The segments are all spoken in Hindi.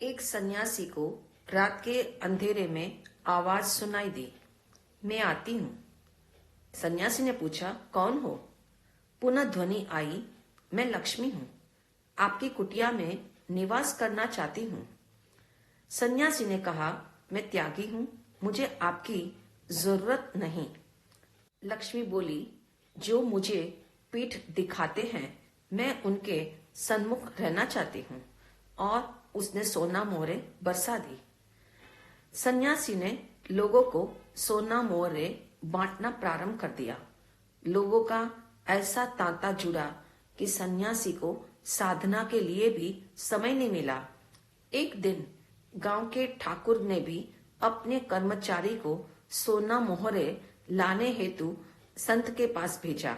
एक सन्यासी को रात के अंधेरे में आवाज सुनाई दी। मैं आती हूँ। सन्यासी ने पूछा, कौन हो? पुनः ध्वनि आई, मैं लक्ष्मी हूँ। आपकी कुटिया में निवास करना चाहती हूँ। सन्यासी ने कहा, मैं त्यागी हूँ, मुझे आपकी जरूरत नहीं। लक्ष्मी बोली, जो मुझे पीठ दिखाते हैं मैं उनके सन्मुख रहना चाहती हूँ। और उसने सोना मोहरे बरसा दी। सन्यासी ने लोगों को सोना मोहरे बांटना प्रारंभ कर दिया। लोगों का ऐसा तांता जुड़ा कि सन्यासी को साधना के लिए भी समय नहीं मिला। एक दिन गांव के ठाकुर ने भी अपने कर्मचारी को सोना मोहरे लाने हेतु संत के पास भेजा।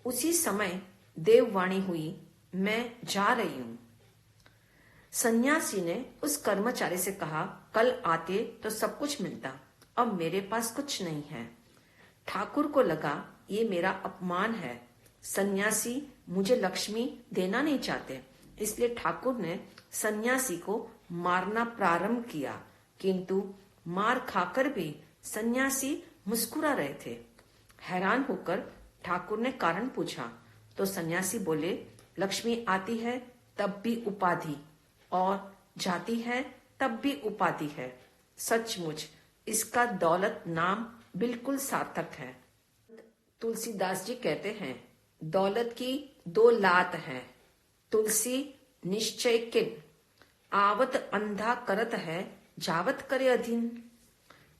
उसी समय देववाणी हुई, मैं जा रही हूँ। सन्यासी ने उस कर्मचारी से कहा, कल आते तो सब कुछ मिलता, अब मेरे पास कुछ नहीं है। ठाकुर को लगा ये मेरा अपमान है। सन्यासी मुझे लक्ष्मी देना नहीं चाहते, इसलिए ठाकुर ने सन्यासी को मारना प्रारंभ किया। किंतु मार खाकर भी सन्यासी मुस्कुरा रहे थे। हैरान होकर ठाकुर ने कारण पूछा तो सन्यासी बोले, लक्ष्मी आती है तब भी उपाधि और जाती है तब भी उपाधि है। सचमुच इसका दौलत नाम बिल्कुल सार्थक है। तुलसीदास जी कहते हैं, दौलत की दो लात है, तुलसी निश्चय किन, आवत अंधा करत है, जावत करे अधीन।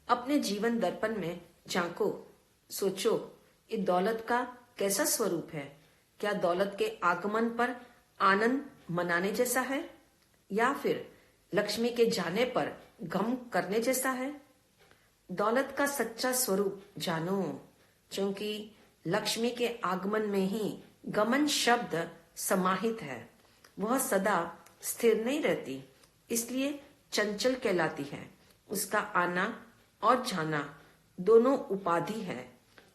अपने जीवन दर्पण में झांको, सोचो ये दौलत का कैसा स्वरूप है। क्या दौलत के आगमन पर आनंद मनाने जैसा है या फिर लक्ष्मी के जाने पर गम करने जैसा है? दौलत का सच्चा स्वरूप जानो, क्योंकि लक्ष्मी के आगमन में ही गमन शब्द समाहित है। वह सदा स्थिर नहीं रहती, इसलिए चंचल कहलाती है। उसका आना और जाना दोनों उपाधि है।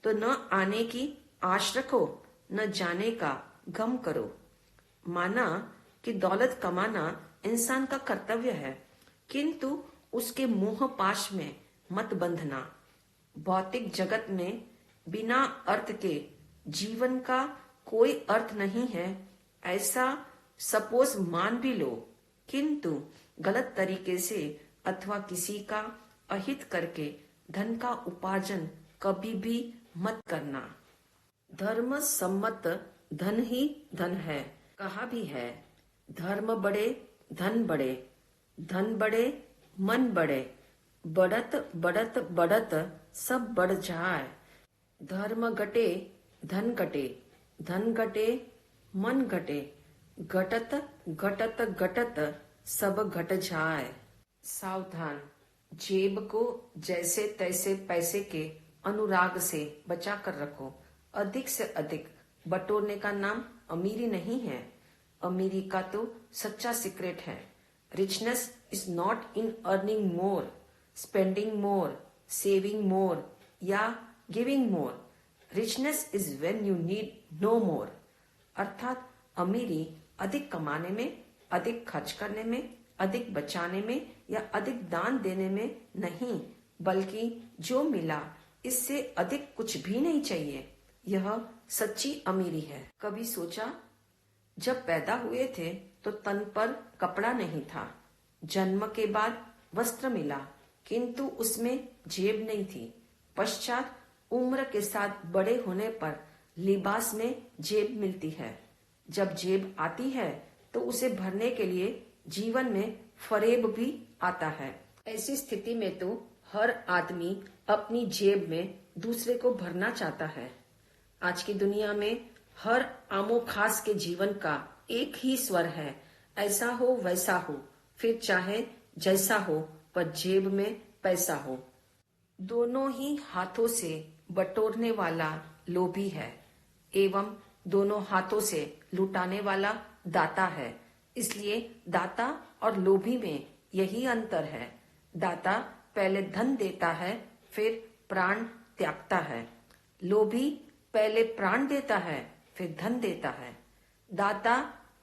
तो न आने की आश रखो, न जाने का गम करो। माना कि दौलत कमाना इंसान का कर्तव्य है, किंतु उसके मोह पाश में मत बंधना। भौतिक जगत में बिना अर्थ के जीवन का कोई अर्थ नहीं है, ऐसा सपोज मान भी लो, किंतु गलत तरीके से अथवा किसी का अहित करके धन का उपार्जन कभी भी मत करना। धर्म सम्मत धन ही धन है, कहा भी है। धर्म बढ़े धन बढ़े, धन बढ़े मन बढ़े, बढ़त बढ़त बढ़त सब बढ़ जाए। धर्म घटे धन घटे, धन घटे मन घटे, घटत घटत घटत सब घट जाए। सावधान, जेब को जैसे तैसे पैसे के अनुराग से बचा कर रखो। अधिक से अधिक बटोरने का नाम अमीरी नहीं है। अमीरी का तो सच्चा सीक्रेट है। Richness is not in earning more, spending more, saving more या giving more. Richness is when you need no more. अर्थात अमीरी अधिक कमाने में, अधिक खर्च करने में, अधिक बचाने में या अधिक दान देने में नहीं, बल्कि जो मिला इससे अधिक कुछ भी नहीं चाहिए। यह सच्ची अमीरी है। कभी सोचा, जब पैदा हुए थे तो तन पर कपड़ा नहीं था, जन्म के बाद वस्त्र मिला, किंतु उसमें जेब नहीं थी। पश्चात उम्र के साथ बड़े होने पर लिबास में जेब मिलती है। जब जेब आती है तो उसे भरने के लिए जीवन में फरेब भी आता है। ऐसी स्थिति में तो हर आदमी अपनी जेब में दूसरे को भरना चाहता है। आज की दुनिया में हर आमो खास के जीवन का एक ही स्वर है, ऐसा हो वैसा हो, फिर चाहे जैसा हो, पर जेब में पैसा हो। दोनों ही हाथों से बटोरने वाला लोभी है एवं दोनों हाथों से लुटाने वाला दाता है। इसलिए दाता और लोभी में यही अंतर है। दाता पहले धन देता है, फिर प्राण त्यागता है। लोभी पहले प्राण देता है, फिर धन देता है। दाता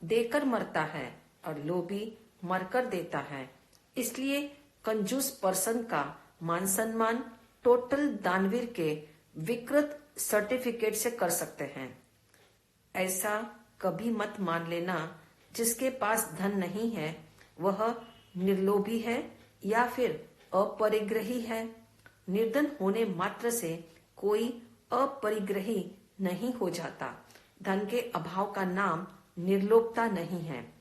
देकर मरता है और लोभी मरकर देता है। इसलिए कंजूस पर्सन का मान सम्मान टोटल दानवीर के विकृत सर्टिफिकेट से कर सकते हैं। ऐसा कभी मत मान लेना जिसके पास धन नहीं है वह निर्लोभी है या फिर अपरिग्रही है। निर्धन होने मात्र से कोई अपरिग्रही नहीं हो जाता। धन के अभाव का नाम निर्लोभता नहीं है।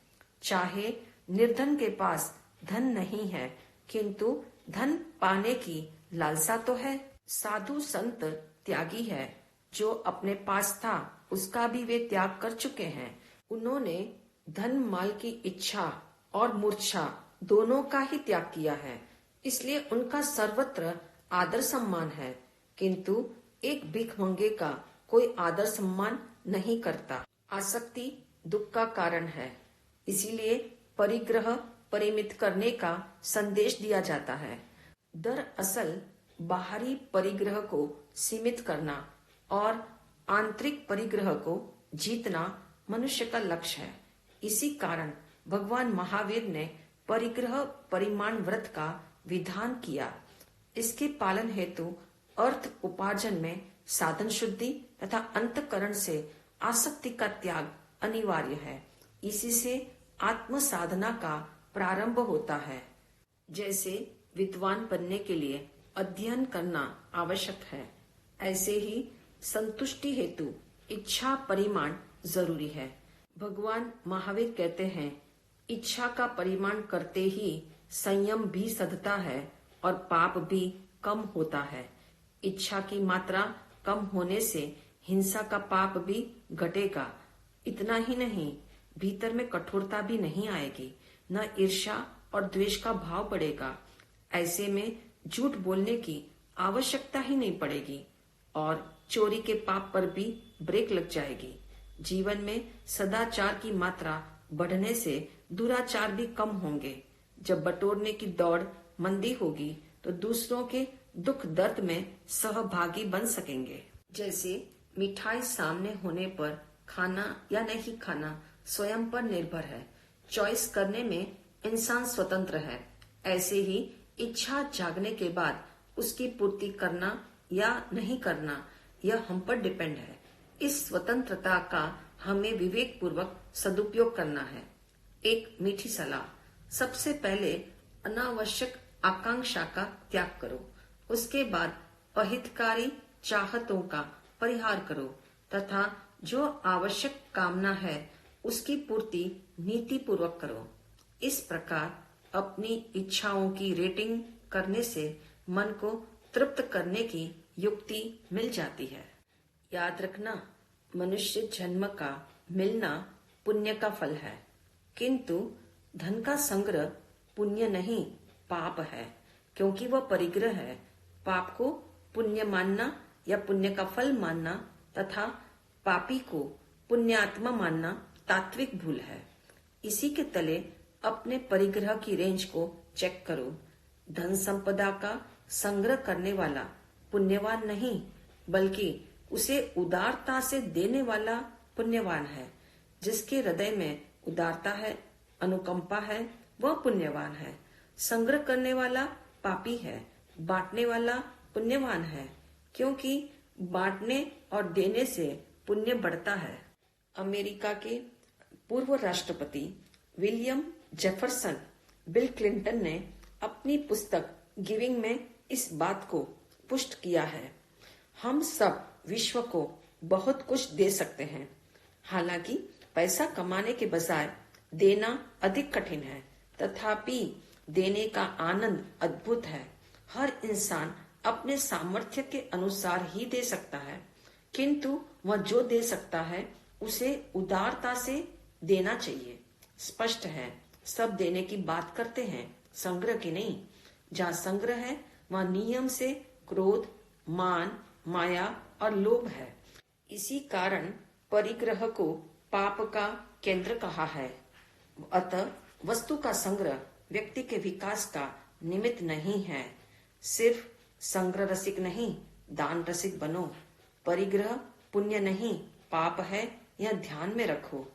चाहे निर्धन के पास धन नहीं है किंतु धन पाने की लालसा तो है। साधु संत त्यागी है। जो अपने पास था उसका भी वे त्याग कर चुके हैं। उन्होंने धन माल की इच्छा और मूर्छा दोनों का ही त्याग किया है। इसलिए उनका सर्वत्र आदर सम्मान है। किंतु एक भिखमंगे का कोई आदर सम्मान नहीं करता। आसक्ति दुख का कारण है। इसीलिए परिग्रह परिमित करने का संदेश दिया जाता है। दरअसल बाहरी परिग्रह को सीमित करना और आंतरिक परिग्रह को जीतना मनुष्य का लक्ष्य है। इसी कारण भगवान महावीर ने परिग्रह परिमाण व्रत का विधान किया। इसके पालन हेतु अर्थ उपार्जन में साधन शुद्धि तथा अंतकरण से आसक्ति का त्याग अनिवार्य है। इसी से आत्म साधना का प्रारंभ होता है। जैसे विद्वान बनने के लिए अध्ययन करना आवश्यक है, ऐसे ही संतुष्टि हेतु इच्छा परिमाण जरूरी है। भगवान महावीर कहते हैं, इच्छा का परिमाण करते ही संयम भी सधता है और पाप भी कम होता है। इच्छा की मात्रा कम होने से हिंसा का पाप भी घटेगा। इतना ही नहीं, भीतर में कठोरता भी नहीं आएगी, न ईर्ष्या और द्वेष का भाव बढ़ेगा। ऐसे में झूठ बोलने की आवश्यकता ही नहीं पड़ेगी और चोरी के पाप पर भी ब्रेक लग जाएगी। जीवन में सदाचार की मात्रा बढ़ने से दुराचार भी कम होंगे। जब बटोरने की दौड़ मंदी होगी तो दूसरों के दुख दर्द में सहभागी बन सकेंगे। जैसे मिठाई सामने होने पर खाना या नहीं खाना स्वयं पर निर्भर है। चॉइस करने में इंसान स्वतंत्र है। ऐसे ही इच्छा जागने के बाद उसकी पूर्ति करना या नहीं करना यह हम पर डिपेंड है। इस स्वतंत्रता का हमें विवेक पूर्वक सदुपयोग करना है। एक मीठी सलाह, सबसे पहले अनावश्यक आकांक्षा का त्याग करो। उसके बाद अहितकारी चाहतों का परिहार करो तथा जो आवश्यक कामना है उसकी पूर्ति नीति पूर्वक करो। इस प्रकार अपनी इच्छाओं की रेटिंग करने से मन को तृप्त करने की युक्ति मिल जाती है। याद रखना, मनुष्य जन्म का मिलना पुण्य का फल है, किंतु धन का संग्रह पुण्य नहीं पाप है, क्योंकि वह परिग्रह है। पाप को पुण्य मानना या पुण्य का फल मानना तथा पापी को पुण्यात्मा मानना तात्विक भूल है। इसी के तले अपने परिग्रह की रेंज को चेक करो। धन संपदा का संग्रह करने वाला पुण्यवान नहीं, बल्कि उसे उदारता से देने वाला पुण्यवान है। जिसके हृदय में उदारता है, अनुकंपा है, वह पुण्यवान है। संग्रह करने वाला पापी है, बांटने वाला पुण्यवान है, क्योंकि बांटने और देने से पुण्य बढ़ता है। अमेरिका के पूर्व राष्ट्रपति विलियम जेफरसन बिल क्लिंटन ने अपनी पुस्तक गिविंग में इस बात को पुष्ट किया है। हम सब विश्व को बहुत कुछ दे सकते हैं, हालांकि पैसा कमाने के बजाय देना अधिक कठिन है। तथापि देने का आनंद अद्भुत है। हर इंसान अपने सामर्थ्य के अनुसार ही दे सकता है, किंतु वह जो दे सकता है उसे उदारता से देना चाहिए। स्पष्ट है, सब देने की बात करते हैं, संग्रह की नहीं। जहाँ संग्रह है वहाँ नियम से क्रोध, मान, माया और लोभ है। इसी कारण परिग्रह को पाप का केंद्र कहा है। अतः वस्तु का संग्रह व्यक्ति के विकास का निमित्त नहीं है। सिर्फ संग्रह रसिक नहीं, दान रसिक बनो। परिग्रह पुण्य नहीं पाप है, यह ध्यान में रखो।